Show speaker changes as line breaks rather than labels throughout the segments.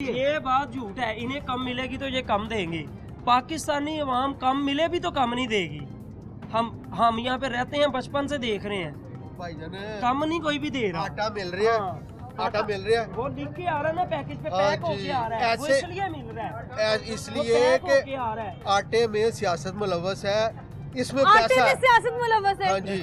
ये बात झूठ है, इन्हें कम मिलेगी तो ये कम देंगे। पाकिस्तानी अवाम कम मिले भी तो कम नहीं देगी। हम यहाँ पे रहते हैं, बचपन से देख रहे हैं
भाईजान,
कम नहीं कोई भी दे रहा।
आटा मिल रहा है, आटा मिल रहा है,
वो लिख के आ रहा है ना, पैकेज पे
हाँ
पैक होके
जी,
आ रहा है, वो
ऐसे-
इसलिए मिल रहा है,
इसलिए
वो पैक
कि
होके आ रहा है।
आटे में सियासत मुलव्वस है, इसमें
आटे
पैसा
में
है।
सियासत मुलव्वस है।
हाँ जी,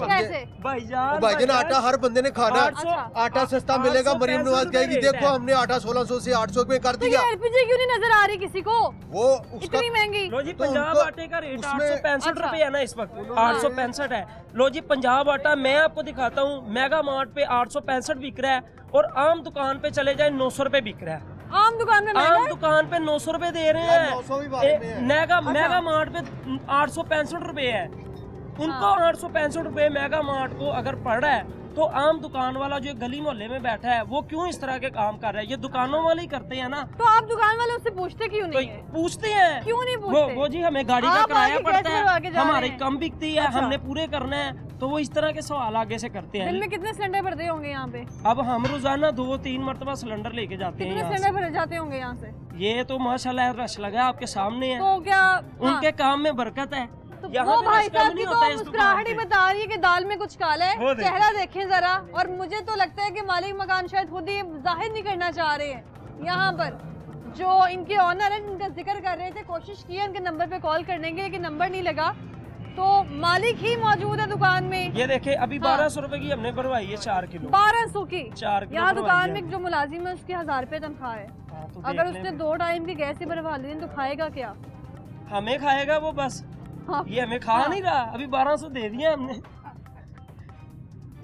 कैसे?
भाईजान आटा हर बंदे ने खाना है।
800
आटा सस्ता मिलेगा, मरीम नवाज कहेगी
रेट
देखो
है।
हमने आटा 1600 से 800 में कर
तो ये
दिया।
एलपीजी क्यों नहीं नजर आ रही किसी को?
वो उसका
इतनी महंगी।
लो जी,
तो
पंजाब
उनको
आटे का रेट
उसमें-
865
अच्छा।
रुपए है ना इस वक्त, 865 है। लो जी, पंजाब आटा मैं आपको दिखाता हूँ, मेगा मार्ट पे 865 बिक रहा है और आम दुकान पे चले जाए 900 रुपए बिक रहा है।
आम दुकान में महंगा
आम
है?
दुकान पे 900 रुपए दे रहे
900 भी बारे में है।
हैं। मेगा मार्ट पे 865 रुपए है। उनको 865 रुपए मेगा मार्ट को अगर पड़ रहा है तो आम दुकान वाला जो गली मोहल्ले में बैठा है वो क्यों इस तरह के काम कर रहा है? ये दुकानों वाले ही करते हैं ना।
तो आप दुकान वाले उससे पूछते क्यों
तो
नहीं है?
पूछते हैं,
क्यों नहीं पूछते?
वो जी हमें गाड़ी का
आप
किराया
आगे
पड़ता
गैस भरवा के
है,
जा रहे
हमारी
हैं।
कम बिकती है,
अच्छा।
हमने पूरे करना है, तो वो इस तरह के सवाल आगे से करते
दिन
हैं।
में कितने सिलेंडर भरते होंगे यहाँ पे?
अब हम रोजाना 2-3 मरतबा सिलेंडर लेके जाते हैं
कितने
यहाँ
सिलेंडर भरे जाते होंगे यहाँ से?
से। ये तो माशाल्लाह रश लगा आपके सामने है,
तो क्या
उनके काम में बरकत है।
तो
यहाँ
वो
पे
भाई
रश कम
साहब की
नहीं
तो
होता इस दुकान
मुस्कुराहट ही
पे।
बता रही है कि दाल में कुछ काला
वो
है।
देखिए।
चेहरा देखें जरा। और मुझे तो लगता है कि मालिक मकान शायद खुद ही जाहिर नहीं करना चाह रहे हैं यहाँ पर। जो इनके ऑनर है इनका जिक्र कर रहे थे, कोशिश की है उनके नंबर पे कॉल करने की, लेकिन नंबर नहीं लगा। तो मालिक ही मौजूद है दुकान में।
ये देखे अभी
हाँ।
1200 रुपए की हमने भरवाई है 4 किलो।
1200 की
4 किलो
यहाँ
भरवाई
दुकान
है।
में जो मुलाजिम है उसकी 1000 रुपए तनख्वाह है।
हाँ, तो
अगर
देख
उसने
लें।
2 टाइम की गैस ही भरवा ली तो खाएगा क्या?
हमें खाएगा वो बस,
हाँ।
ये हमें खा
हाँ।
नहीं रहा। अभी 1200 दे दिए हमने।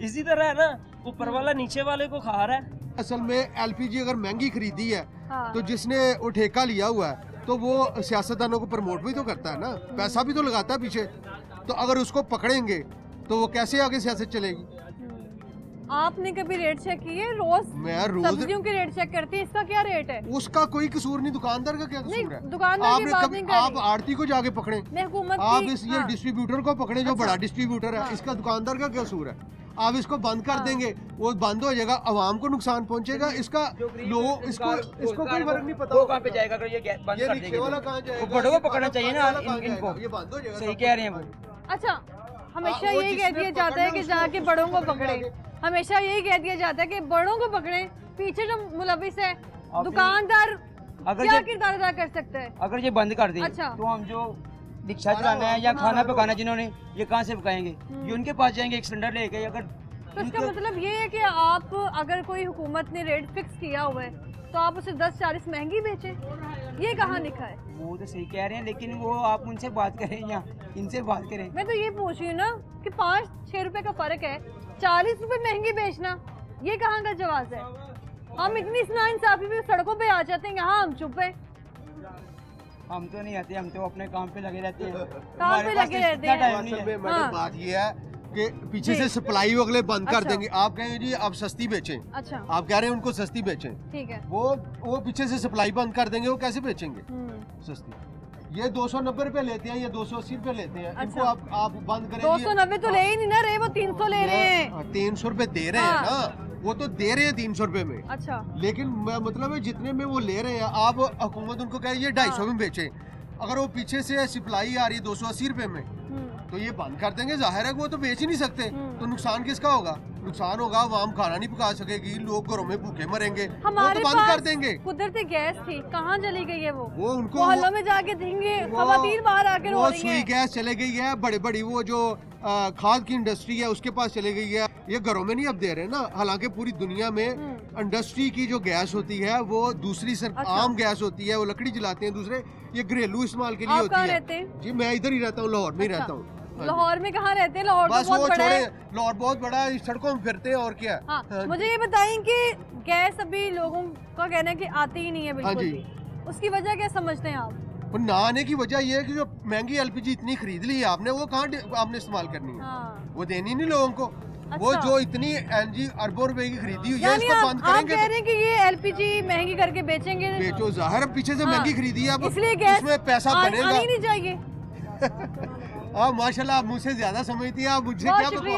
इसी तरह है ना, ऊपर वाला नीचे वाले को खा रहा है।
असल में एलपीजी अगर महंगी खरीदी है
हाँ।
तो जिसने वो ठेका लिया हुआ है तो वो सियासतदानों को प्रमोट भी तो करता है ना, पैसा भी तो लगाता है पीछे। तो अगर उसको पकड़ेंगे तो वो कैसे आगे सियासत चलेगी?
आपने कभी रेट चेक किए? रोज
मैं रोज
सब्जियों के रेट चेक करती है, इसका क्या रेट है?
उसका कोई कसूर नहीं, दुकानदार का क्या
नहीं,
कसूर है?
दुकानदार की बात नहीं कर
आप
रही।
आड़ती को जाके पकड़े,
मैं हुकूमत
आप
की
इस ये
हाँ।
डिस्ट्रीब्यूटर को पकड़े जो
अच्छा।
बड़ा डिस्ट्रीब्यूटर है,
हाँ।
इसका दुकानदार का क्या कसूर है? आप इसको बंद कर
हाँ।
देंगे, वो बंद हो जाएगा, आवाम को नुकसान पहुंचेगा। इसका लोग इसको कोई फर्क नहीं पता।
वो कहाँ पे जाएगा अगर ये गैस बंद
ये
कर
रिक्शे
देंगे
वाला
तो?
कहाँ जाएगा?
वो बड़ों को
ये
पकड़ना चाहिए ना
वाला कहाँ
इनको।
जाएगा? ये बंद हो जाएगा।
सही कह रहे हैं वो।
अच्छा, हमेशा
वो
यही कह
जिसने
दिया जाता है कि
पकड़ना
जाके
उसको
बड़ों को
पकड़ेगा
पकड़े।
आगे।
हमेशा यही कह दिया जाता है कि बड़ों को पकड़े, पीछे जो मुलविस है
फिर-
दुकानदार
अगर
क्या
ये
किरदार अदा कर सकता है?
अगर ये बंद कर दें
अच्छा।
तो हम जो रिक्शा चलाना है या खाना पकाना जिन्होंने, ये कहाँ से पकाएंगे? ये उनके पास जाएंगे एक सिलेंडर लेके। अगर
तो इसका मतलब ये है कि आप अगर कोई हुकूमत ने रेट फिक्स किया हुआ है तो आप उसे 10-40 महंगी बेचें, ये कहाँ लिखा है?
वो तो सही कह रहे हैं, लेकिन वो आप उनसे बात करें या इनसे बात करें।
मैं तो ये पूछ रही हूँ ना कि 5-6 रुपए का फर्क है, 40 रुपए महंगी बेचना, ये कहाँ का जवाब है? हम इतनी नाइंसाफी भी सड़कों पे आ जाते हैं, यहाँ हम चुप है।
हम तो नहीं आते, हम तो अपने काम पे लगे रहते हैं।
पे
हमारे पास
लगे
तो
रहते
इतना
हैं।
टाइम नहीं
असल
है।
में मैडम
हाँ।
बात ये है कि पीछे
जी।
से सप्लाई अगले बंद कर
अच्छा।
देंगे। आप कहेंगे जी आप सस्ती बेचें,
अच्छा,
आप कह रहे हैं उनको सस्ती बेचें,
ठीक है।
वो पीछे से सप्लाई बंद कर देंगे, वो कैसे बेचेंगे
हम्म।
सस्ती? ये 290 रुपए लेते हैं, ये 280 रुपए लेते हैं। इनको
अच्छा।
आप बंद करें।
290 तो ले ही नहीं ना रहे, वो 300 ले रहे हैं।
300 रुपए दे रहे हैं ना, वो तो दे रहे हैं 300 रुपए में।
अच्छा,
लेकिन मतलब है जितने में वो ले रहे हैं, आप हुकूमत उनको कहे ये 250 में बेचे। अगर वो पीछे से सप्लाई आ रही है 280 रुपए में, तो ये बंद कर देंगे। जाहिर है कि वो तो बेच ही नहीं सकते, तो नुकसान किसका होगा? नुकसान होगा आवाम खाना नहीं पका सकेगी, लोग घरों में भूखे मरेंगे, वो
हमारे
तो बंद कर
पास
देंगे।
कुदरती गैस थी, कहाँ चली गई है वो?
वो उनको
मोहल्लों में जाके देंगे,
वो-
खवातीन बाहर आके रो
वो
रही
सुई
हैं।
गैस चले गई है, बड़ी बड़ी वो जो खाद की इंडस्ट्री है उसके पास चले गई है। ये घरों में नहीं अब दे रहे ना, हालांकि पूरी दुनिया में इंडस्ट्री की जो गैस होती है वो दूसरी
अच्छा।
आम गैस होती है, वो लकड़ी जलाते हैं, दूसरे ये घरेलू इस्तेमाल के लिए
आप
होती
कहाँ
है।
रहते हैं?
जी मैं इधर ही रहता हूँ, लाहौर में ही
अच्छा।
रहता हूँ। हाँ जी।
लाहौर में कहाँ रहते हैं? लाहौर तो
बस
बहुत
वो
बड़ा
छोड़े,
है।
लाहौर बहुत बड़ा है, सड़कों में फिरते हैं और क्या है।
हाँ,
हाँ जी।
मुझे ये बताएं कि गैस अभी लोगों का कहना है कि आती ही नहीं है बिल्कुल
जी।
भी। उसकी वजह क्या समझते हैं आप?
और ना आने की वजह ये है कि जो महंगी एलपीजी इतनी खरीद ली है आपने, वो कहाँ आपने इस्तेमाल करनी है?
हाँ।
वो देनी नहीं लोगों को। वो
अच्छा।
जो इतनी एलजी अरबों रुपए की खरीदी हुई है,
यानी
इसको बंद
आप
करेंगे
कह
तो
रहे हैं कि ये एलपीजी महंगी करके बेचेंगे?
बेचो। जाहिर है पीछे से
हाँ।
महंगी खरीदी है, अब
इसलिए गैस
उसमें पैसा
आनी
बनेगा।
नहीं चाहिए।
आप माशाल्लाह आप मुझसे ज्यादा समझती हैं, आप मुझसे
बहुत
क्या
शुक्रिया।
बकवास